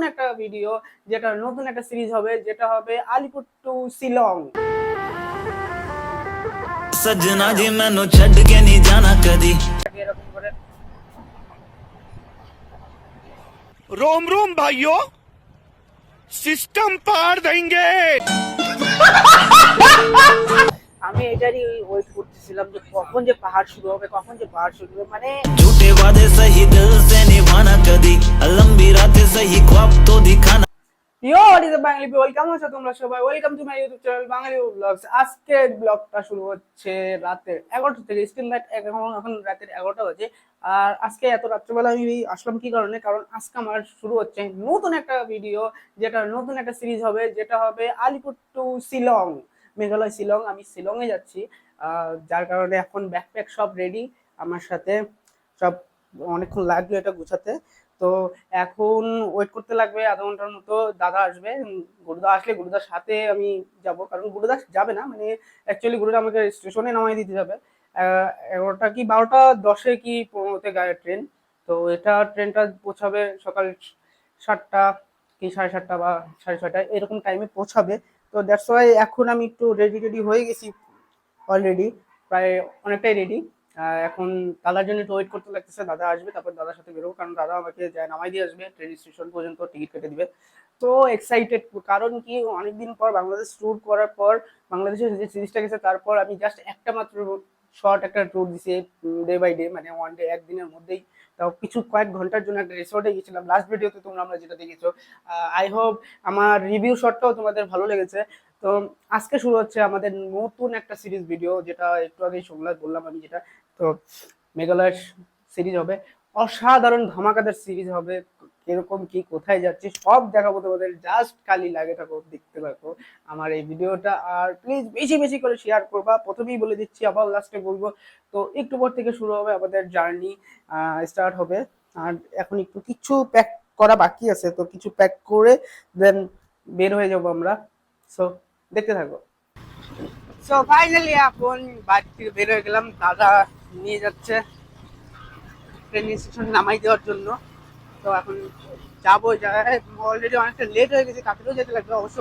একটা ভিডিও, যেটা নতুন একটা সিরিজ হবে, যেটা হবে আলিপুর টু শিলং। सजना जी मैनू छड़ के नहीं जाना कदी। এরকম করে रोम रोम भाइयों, सिस्टम पार देंगे। আমি এটারই ওয়েট করতেছিলাম যে কখন যে পাহাড় শুরু হবে, কখন যে পাহাড় শুরু হবে। মানে झूठे वादे सही दिल से निभाना कदी, लंबी रातें सही ख्वाब तो दिखाना। Yo what is Bengali people, কেমন আছো তোমরা সবাই? Welcome to my YouTube channel Bengali vlogs. আজকের ব্লগটা শুরু হচ্ছে রাতের 11টা থেকে। স্টিল নাইট, এখন রাতের 11টা বাজে। আর আজকে এত রাত্রেবেলা আমি আসলাম কি কারণে? কারণ আজকে আমার শুরু হচ্ছে নতুন একটা ভিডিও, যেটা নতুন একটা সিরিজ হবে, যেটা হবে আলিপুর টু শিলং, মেঘালয় শিলং। আমি শিলংয়ে যাচ্ছি, যার কারণে এখন ব্যাকপ্যাক সব রেডি আমার সাথে। সব অনেকক্ষণ লাগবে এটা গুছাতে। তো এখন ওয়েট করতে লাগবে আধা ঘন্টার মতো। দাদা আসবে, গুরুদা আসলে গুরুদার সাথে আমি যাব, কারণ গুরুদা যাবে না, মানে অ্যাকচুয়ালি গুরুদা আমাকে স্টেশনে নামাই দিতে যাবে। 11টা কি 12টা 10-এ কি 15-তে গায়ে ট্রেন। তো এটা ট্রেনটা পৌঁছাবে সকাল 7টা কি 7:30 বা 6:30 এরকম টাইমে পৌঁছাবে। তো দ্যাটস ওয়াই এখন আমি একটু রেডি হয়ে গেছি অলরেডি, প্রায় অনেকটাই রেডি। এখন দাদার জন্য একটু ওয়েট করতে লাগতেছে, দাদা আসবে তারপর দাদার সাথে বেরোবো, কারণ দাদা আমাকে যায় নামাই দিয়ে আসবে, ট্রেন স্টেশন পর্যন্ত টিকিট কেটে দিবে। তো এক্সাইটেড, কারণ কি অনেকদিন পর বাংলাদেশ ট্যুর করার পর, বাংলাদেশের যে সিরিজটা গেছে তারপর আমি জাস্ট একটা মাত্র শর্ট একটা ট্যুর দিছি ডে বাই ডে, মানে ওয়ান ডে, একদিনের মধ্যেই। তাও কিছু কয়েক ঘন্টার জন্য একটা রিসোর্টে গেছিলাম। লাস্ট ভিডিওতে আমরা যেটা দেখেছো, আই হোপ আমার রিভিউ শটটাও তোমাদের ভালো লেগেছে। তো আজকে শুরু হচ্ছে আমাদের নতুন একটা সিরিজ ভিডিও, যেটা একটু আগেই বললাম আমি যেটা। তো মেঘালয়ের সিরিজ হবে, অসাধারণ ধামাকাদার সিরিজ হবে। কিরকম কি, কোথায় যাচ্ছি সব দেখাবো তোমাদের। জাস্ট খালি লাগে থাকো, দেখতে থাকো আমার এই ভিডিওটা। আর প্লিজ বেশি বেশি করে শেয়ার করবা, প্রথমেই বলে দিচ্ছি, আবার লাস্টে বলবো। তো একটু পর থেকে শুরু হবে আমাদের জার্নি, স্টার্ট হবে। আর এখন একটু কিছু প্যাক করা বাকি আছে, তো কিছু প্যাক করে দেন বের হয়ে যাবো আমরা। সো দেখতে থাকো। সো ফাইনালি এখন বাড়ি থেকে বের হয়ে গেলাম, দাদা নিয়ে যাচ্ছে ট্রেন স্টেশন নামাই দেওয়ার জন্য। তো এখন যাবো, অলরেডি অনেকটা লেট হয়ে গেছে, কাপিলেও যেতে লাগবে অবশ্য।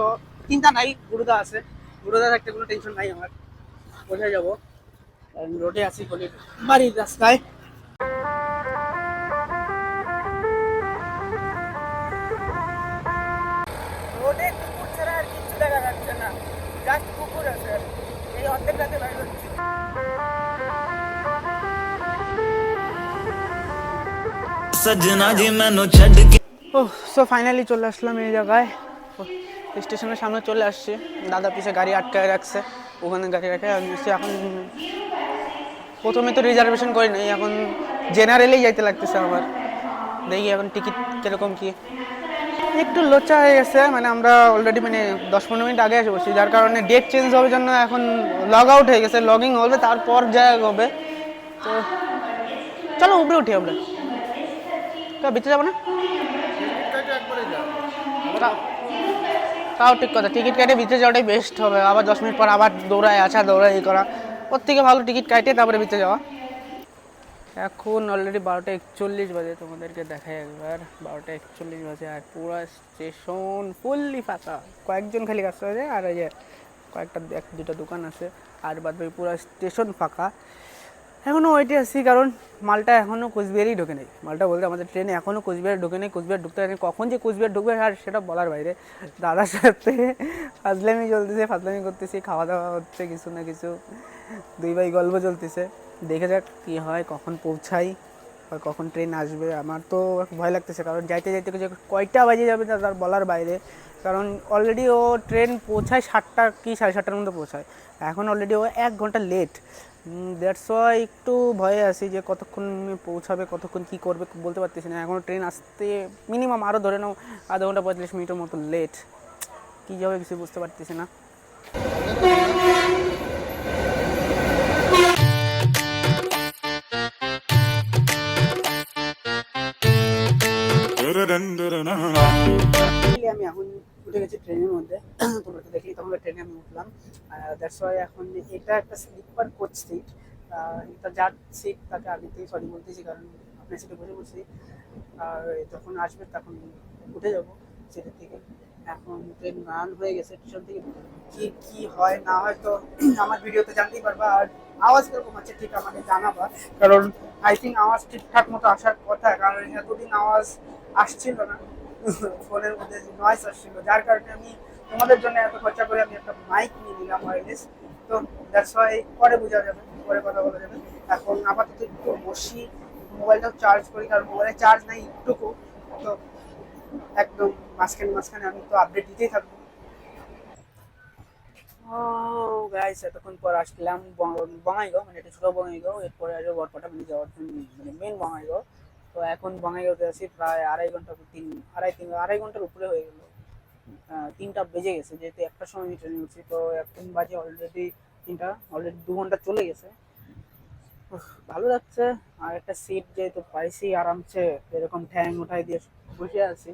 চিন্তা নাই, গুরুদা আছে, গুরুদা থাকতে কোনো টেনশন নাই আমার। কোথায় যাবো? রোডে আছি, গলির বাড়ির রাস্তায়। রোডে কুকুর ছাড়া আর কিছু দেখা যাচ্ছে না, জাস্ট কুকুর আছে। এই অর্ধেক রাতে বাইরে হচ্ছে। सजना जी मैनू छड़ के। ও সো ফাইনালি চলে আসলাম এই জায়গায়, স্টেশনের সামনে চলে আসছি। দাদা পিছে গাড়ি আটকায় রাখছে, ওখানে গাড়ি রাখে আমি এসে এখন। প্রথমে তো রিজার্ভেশন করি নাই, এখন জেনারেলেই যাইতে লাগতেছে আমার। দেখি এখন টিকিট কিরকম কি। একটু লোচা হয়ে গেছে, মানে আমরা অলরেডি মানে 10-15 মিনিট আগে এসে বসছি, যার কারণে ডেট চেঞ্জ হবে জন্য এখন লগ আউট হয়ে গেছে। লগইন হবে তারপর যা হবে। তো চলো উপরে উঠি আমরা, তো ভিতরে যাবো না? তাও ঠিক কথা, টিকিট কেটে ভিতরে যাওয়াটাই বেস্ট হবে। আবার 10 মিনিট পর আবার দৌড়ায় আসা, দৌড়াই করা, ওর থেকে ভালো টিকিট কাটে তারপরে ভিতরে যাওয়া। এখন অলরেডি 12টা 41 বাজে, তোমাদেরকে দেখাই একবার। 12টা 41 বাজে আর পুরো স্টেশন ফুললি ফাঁকা। কয়েকজন খালি কাজটা আছে, আর এই যে কয়েকটা 1-2টা দোকান আছে, আর বাদ বাকি পুরো স্টেশন ফাঁকা। এখনও ওইটি আসছি, কারণ মালটা এখনও কোচবিহারেই ঢোকে নেই। মালটা বলতে আমাদের ট্রেনে এখনও কোচবিহার ঢোকে নেই। কোচবিহার ঢুকতে পারেনি, কখন যে কোচবিহার ঢুকবে আর সেটা বলার বাইরে। দাদার সাথে ফাজলামি চলতেছে, ফাজলামি করতেছি, খাওয়া দাওয়া হচ্ছে কিছু না কিছু, দুই ভাই গল্প চলতেছে। দেখে যাক কী হয়, কখন পৌঁছাই আর কখন ট্রেন আসবে। আমার তো ভয় লাগতেছে, কারণ যাইতে যাইতে কয়টা বাজে যাবে তার বলার বাইরে। কারণ অলরেডি ও ট্রেন পৌঁছায় 7টা কি 7:30টার মধ্যে পৌঁছায়, এখন অলরেডি ও 1 ঘন্টা লেট। দ্যাটস ওয়াই একটু ভয়ে আছি যে কতক্ষণ পৌঁছাবে, কতক্ষণ কী করবে বলতে পারতেছি না। এখনও ট্রেন আসতে মিনিমাম আরও ধরে নাও আধা ঘন্টা 45 মিনিটের মতো লেট। কী যাবে কিছু বুঝতে পারতেছি না। আমি এখন উঠে গেছি ট্রেনের মধ্যে, তোমরা তো দেখলি, তোমরা ট্রেনে আমি উঠলাম। দ্যাটস ওয়াই এখন এটা একটা স্লিপার কোচ সিট। এটা যার সিট তাকে আগেতেই সরি বলতেছি, কারণ আপনার সিটে বসে বসছি। আর যখন আসবে তখন উঠে যাব। ভার্সিটি থেকে। এখন ট্রেন রান হয়ে গেছে স্টেশন থেকে। কি কি হয় না হয় তো আমার ভিডিওতে জানতেই পারবা। আর আওয়াজ কিরকম আছে ঠিক আমাকে জানাবা, কারণ আই থিঙ্ক আওয়াজ ঠিকঠাক মতো আসার কথা, কারণ এতদিন আওয়াজ আসছিল না ফোনের মধ্যে নয়েজ আসছিল, যার কারণে আমি তোমাদের জন্য এত খরচা করে আমি একটা মাইক নিয়ে নিলাম ওয়্যারলেস। তো দ্যাটস ওয়াই পরে বোঝা যাবে, পরে কথা বলা যাবে। এখন আপাতত একটু বসি, মোবাইলটাও চার্জ করি, কারণ মোবাইলে চার্জ নেই একটুকু। তো একদম মাঝখানে মাঝখানে আমি তো আপডেট দিতেই থাকবো। ও গাইস, এতক্ষণ পর আসলাম বঙ্গাইগাঁও, মানে এটা ছোট বঙ্গাইগাঁও, এরপরে আসবে বরপাটা, মানে যাওয়ার জন্য মানে মেন বঙ্গাইগাঁও। তো এখন বঙ্গাইগাঁওতে আছি প্রায় আড়াই ঘন্টার উপরে হয়ে গেল। 3টা বেজে গেছে, যেহেতু একটা সময় আমি ট্রেনে উঠছি। তো এখন বাজে অলরেডি 3টা, অলরেডি 2 ঘন্টা চলে গেছে। ভালো লাগছে। আর একটা সিট যেহেতু পাইছি আরামসে, এরকম ঠ্যাং উঠাই দিয়ে বসে আছি।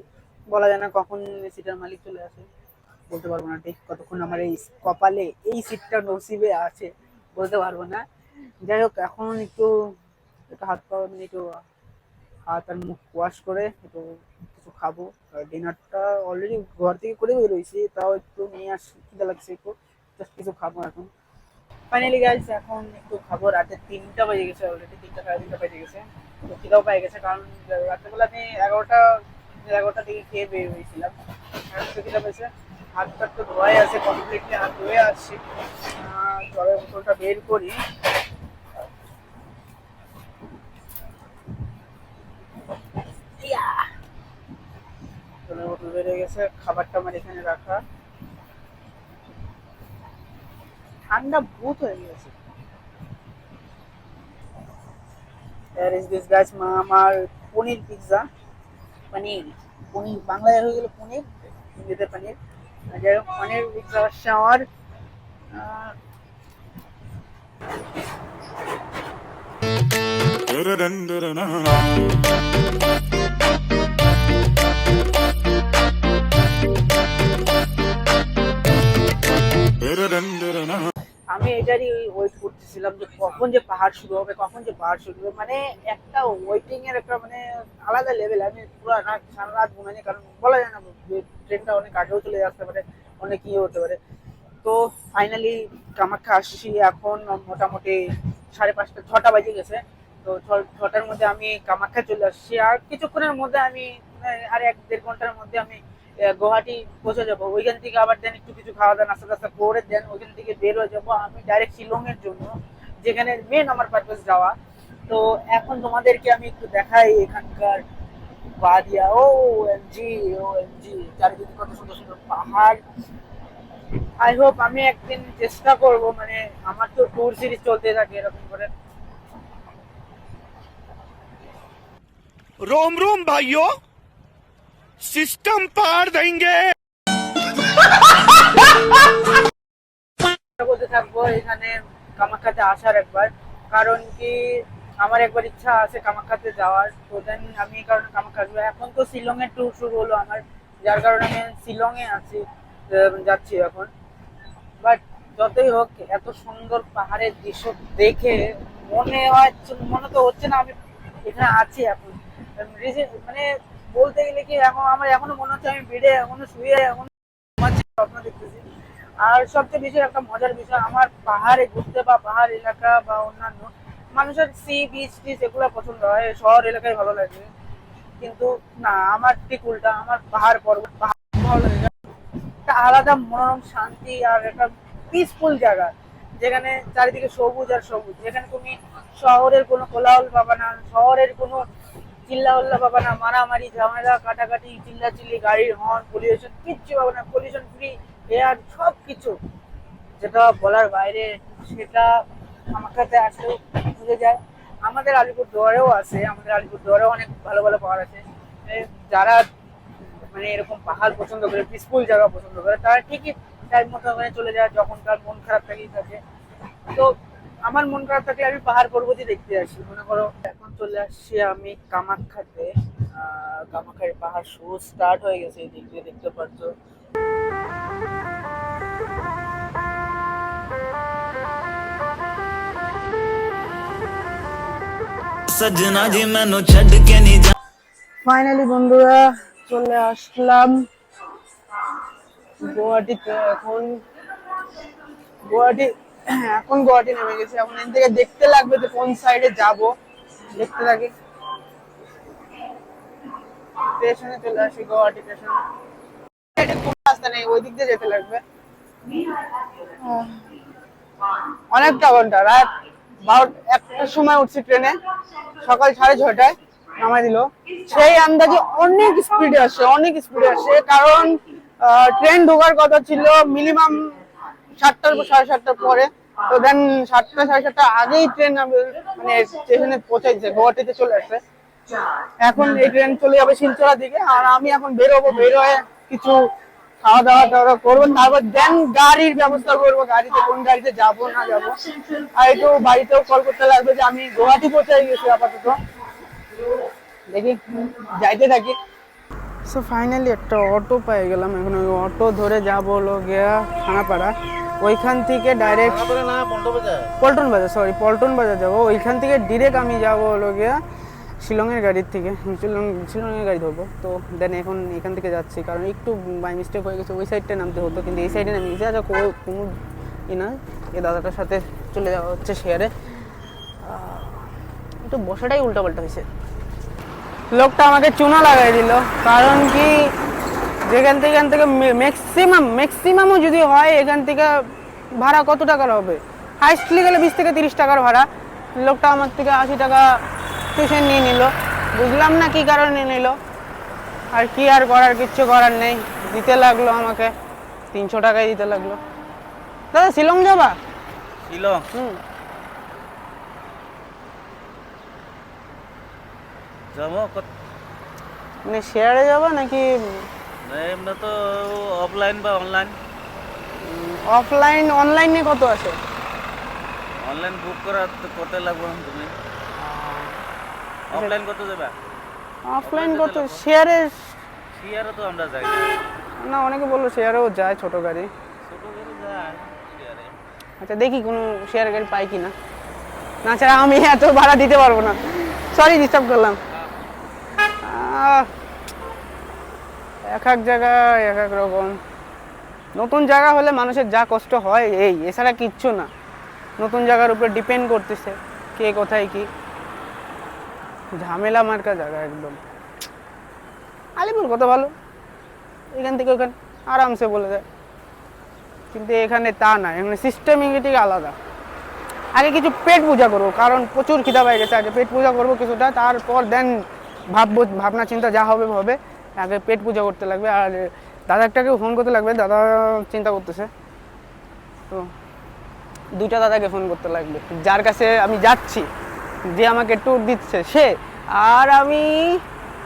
বলা যায় না কখন সিটের মালিক চলে আসে, বলতে পারবো না ঠিক কতক্ষণ আমার এই কপালে এই সিটটা নসিবে আছে, বলতে পারবো না। যাই হোক, এখন একটু একটু হাত পা মানে একটু হাত আর মুখ ওয়াশ করে একটু কিছু খাবো। ডিনারটা অলরেডি ঘর থেকে করে বেরোইছি, তাও একটু নিয়ে আসি, খিদে লাগছে একটু, জাস্ট কিছু খাবো এখন। ফাইনালি গাইস, এখন একটু খাবো। রাতে 3টা বেজে গেছে, অলরেডি 3টা 3:30 বেজে গেছে। তো খিদাও পেয়ে গেছে, কারণ রাত্রেবেলা আমি 11টা দিকে খেয়ে বের হয়েছিলাম। এখন তো খিদা পেয়েছে। হাত টাত তো ধোয়াই আছে, কমপ্লিটলি হাত ধুয়ে আসছি। জলের বোতলটা বের করি। ইয়া! জলের বোতল বের হয়ে গেছে, খাবারটা আমার এখানে রাখা। ঠান্ডা ভূত হয়ে গেছে। There is this guys, আমার পনির পিৎজা, পনির পনির বাংলায় হয়ে গেল পনির, হিন্দিতে পনির। যাই হোক, পনির পিৎজা আসছে আমার। আহ, আমি এটারই ওয়েট করতেছিলাম যে কখন যে পাহাড় শুরু হবে, কখন যে পাহাড় শুরু হবে। মানে একটা ওয়েটিং এর একটা মানে আলাদা লেভেল। আমি পুরো রাত সারা রাত ঘুমাইনি, কারণ বলা যায় না ট্রেনটা অনেক আগেও চলে আসতে পারে, অনেক ইয়ে হতে পারে। তো ফাইনালি কামাখ্যা আসছি এখন। মোটামুটি 5:30 6টা বাজে গেছে। তো 6টার মধ্যে আমি কামাখ্যা চলে আসছি। আর কিছুক্ষণের মধ্যে আমি আর 1-1.5 ঘন্টার মধ্যে আমি গুয়াহাটি পৌঁছে যাবো। ওইখান থেকে আবার দেন একটু কিছু খাওয়া দাওয়া নাস্তা টাস্তা করে দেন ওইখান থেকে বের হয়ে যাবো আমি ডাইরেক্ট শিলং এর জন্য, যেখানে মেন আমার পারপাস যাওয়া। তো এখন তোমাদেরকে আমি একটু দেখাই এখানকার বাদিয়া। ও এমজি চারিদিকে কত সুন্দর সুন্দর পাহাড়। আই হোপ আমি একদিন চেষ্টা করব, মানে আমার তো ট্যুর সিরিজ চলতে থাকে এরকম করে। रोम रोम भाइयों, सिस्टम पार देंगे। বলতে থাকবো এখানে কামাখ্যাতে আসার একবার, কারণ কি আমার একবার ইচ্ছা আছে কামাখ্যাতে যাওয়ার। তো দেন আমি কারণ কামাখ্যা আসবো। এখন তো শিলং এর ট্যুর শুরু হলো আমার, যার কারণে আমি শিলং এ আছি, যাচ্ছি এখন। বাট যতই হোক, এত সুন্দর পাহাড়ের দৃশ্য দেখে মনে তো হচ্ছে না আমি এখানে আছি এখন। মানে বলতে গেলে কি, এখন আমার এখনো মনে হচ্ছে আমি বেডে এখনো শুয়ে এখন ঘুমাচ্ছি, স্বপ্ন দেখতেছি। আর সবচেয়ে বেশি একটা মজার বিষয়, আমার পাহাড়ে ঘুরতে বা পাহাড় এলাকা বা অন্যান্য মানুষের সি বিচ টিচ এগুলো পছন্দ হয়, শহর এলাকায় ভালো লাগে। কিন্তু না, আমার ঠিক উল্টা, আমার পাহাড় পর্বত পাহাড় ভালো লাগে। একটা আলাদা মনোরম শান্তি আর একটা পিসফুল জায়গা, যেখানে চারিদিকে সবুজ আর সবুজ, যেখানে তুমি শহরের কোনো কোলাহল পাবা না, শহরের কোনো চিল্লাহল্লা পাবা না, মারামারি ঝামেলা কাটাকাটি চিল্লাচিল্লি গাড়ির হর্ন পলিউশন কিচ্ছু পাবা না। পলিউশন ফ্রি এয়ার সব কিছু, যেটা বলার বাইরে। সেটা আমার কাছে আসলেও বুঝে যায়। আমাদের আলিপুরদুয়ারেও আছে, আমাদের আলিপুরদুয়ারেও অনেক ভালো ভালো পাহাড় আছে। যারা মানে এরকম পাহাড় পছন্দ করে, পিসফুল জায়গা পছন্দ করে, তারা ঠিকই টাইম মতো ওখানে চলে যায় যখন তার মন খারাপ থাকেই থাকে। তো আমার মন খারাপ থাকলে আমি পাহাড় পর্বতই দেখতে আসি। মনে করো এখন চলে আসছি আমি কামাখ্যাতে। কামাখ্যার পাহাড় শো স্টার্ট হয়ে গেছে, এই দিক দিয়ে দেখতে পাচ্ছ। सजना जी मैनू छड़ के नहीं जा। ফাইনালি বন্ধুরা চলে আসলাম গুয়াহাটিতে এখন গুয়াহাটি নেমে গেছি। এখন এখান থেকে দেখতে লাগবে যে কোন সাইডে যাব, দেখতে থাকি। স্টেশনে চলে আসি, গুয়াহাটি স্টেশনে। কোনো রাস্তা নেই, ওই দিক দিয়ে যেতে লাগবে। অনেকটা ঘন্টা, রাত 1টার সময় উঠছি ট্রেনে, সকাল 6:30টায় নামাই দিল। সেই আন্দাজে অনেক স্পিডে আসে, কারণ ট্রেন ঢোকার কথা ছিল মিনিমাম 7টার 7:30টার পরে। তো দেন 7টা 7:30 আগেই ট্রেন মানে স্টেশনে পৌঁছাইছে, গুয়াহাটিতে চলে আসছে। এখন এই ট্রেন চলে যাবে শিলচরের দিকে, আর আমি এখন বের হয়ে কিছু খাওয়া দাওয়া করবো, তারপর দেন গাড়ির ব্যবস্থা করবো, কোন গাড়িতে যাবো না যাবো। আর একটু বাড়িতেও কল করতে লাগবে যে আমি গুয়াহাটি পৌঁছে গেছি আপাতত, দেখি যাইতে থাকি। সো ফাইনালি একটা অটো পেয়ে গেলাম। এখন ওই অটো ধরে যাবো হলো গিয়া খানাপাড়া, ওইখান থেকে ডাইরেক্ট পল্টন বাজার যাবো। ওইখান থেকে ডিরেক্ট আমি যাবো হলো গিয়া শিলংয়ের গাড়ির থেকে, শিলংয়ের গাড়ি ধরবো। তো দেন এখন এখান থেকে যাচ্ছি, কারণ একটু বাই মিস্টেক হয়ে গেছে, ওই সাইডটা নামতে হতো, কিন্তু এই সাইডে নামে গেছে। আচ্ছা কোনো না, এই দাদাটার সাথে চলে যাওয়া হচ্ছে শেয়ারে। একটু বসাটাই উল্টাপাল্টা হয়েছে। লোকটা আমাকে চুনা লাগাই দিল, কারণ কি এখান থেকে ম্যাক্সিমামও যদি হয় এখান থেকে ভাড়া কত টাকার হবে, হাইস্টলি গেলে 20 থেকে 30 টাকার ভাড়া। লোকটা আমার থেকে 80 টাকা টিউশন নিয়ে নিল, বুঝলাম না কি কারণে নিল। আর কি আর করার, কিচ্ছু করার নেই, দিতে লাগলো আমাকে 300 টাকাই দিতে লাগলো। দাদা শিলং যাবা? শিলং যাবো মানে শেয়ারে যাবা নাকি? এমনি তো অফলাইন বা অনলাইন। অনলাইনে কত আছে? অনলাইন বুক করতে লাগবে তুমি। অফলাইন কত যাবে? অফলাইন কত? শেয়ারে তো আমরা যাই না, অনেকে বললো শেয়ারেও যায় ছোট গাড়ি। ছোট গাড়ি যায় শেয়ারে। আচ্ছা দেখি কোনো শেয়ার গাড়ি পাই কিনা, না ছাড়া আমি এত ভাড়া দিতে পারবো না। সরি ডিস্টার্ব করলাম। এক এক জায়গায় এক এক রকম। নতুন জায়গা হলে মানুষের যা কষ্ট হয় এছাড়া কিচ্ছু না। নতুন জায়গার উপর ডিপেন্ড করতেছে কে কোথায় কি, ঝামেলা মার্কা জায়গা একদম। আলিপুর কত ভালো, এখান থেকে ওখানে আরামসে বলে যায়, কিন্তু এখানে তা না, এখানে সিস্টেমেটিক আলাদা। আগে কিছু পেট পূজা করবো, কারণ প্রচুর খিদা পেয়ে গেছে। আগে পেট পূজা করবো কিছুটা, তারপর দেন ভাবনা চিন্তা যা হবে হবে। আগে পেট পূজা করতে লাগবে, আর দাদাটাকে ফোন করতে লাগবে, দাদা চিন্তা করতেছে। তো 2টা দাদাকে ফোন করতে লাগবে, যার কাছে আমি যাচ্ছি, যে আমাকে ট্যুর দিচ্ছে সে, আর আমি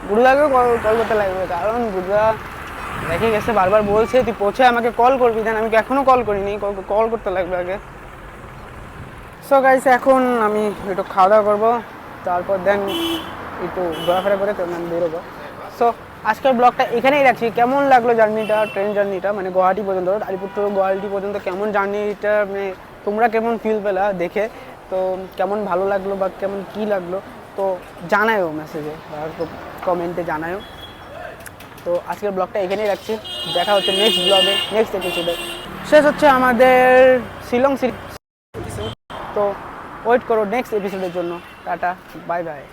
গুরুদাকেও কল করতে লাগবে, কারণ গুরুদা রেখে গেছে, বারবার বলছে তুই পৌঁছে আমাকে কল করবি। দেন আমি এখনও কল করিনি, কল করতে লাগবে আগে। সো গাইস এখন আমি একটু খাওয়া দাওয়া করবো, তারপর দেন একটু ঘোরাফেরা করে আমি বেরোবো। সো আজকের ব্লগটা এখানেই রাখছি। কেমন লাগলো জার্নিটা, ট্রেন জার্নিটা, মানে গুয়াহাটি পর্যন্ত, আলিপুর টু গুয়াহাটি পর্যন্ত কেমন জার্নিটা, মানে তোমরা কেমন ফিল পেলা দেখে, তো কেমন ভালো লাগলো বা কেমন কী লাগলো তো জানায়ও মেসেজে আর কমেন্টে জানায়ও। তো আজকের ব্লগটা এখানেই রাখছি, দেখা হচ্ছে নেক্সট ব্লগে, নেক্সট এপিসোডে। শেষ হচ্ছে আমাদের শিলং সিরিজ, তো ওয়েট করো নেক্সট এপিসোডের জন্য। Tata, bye bye.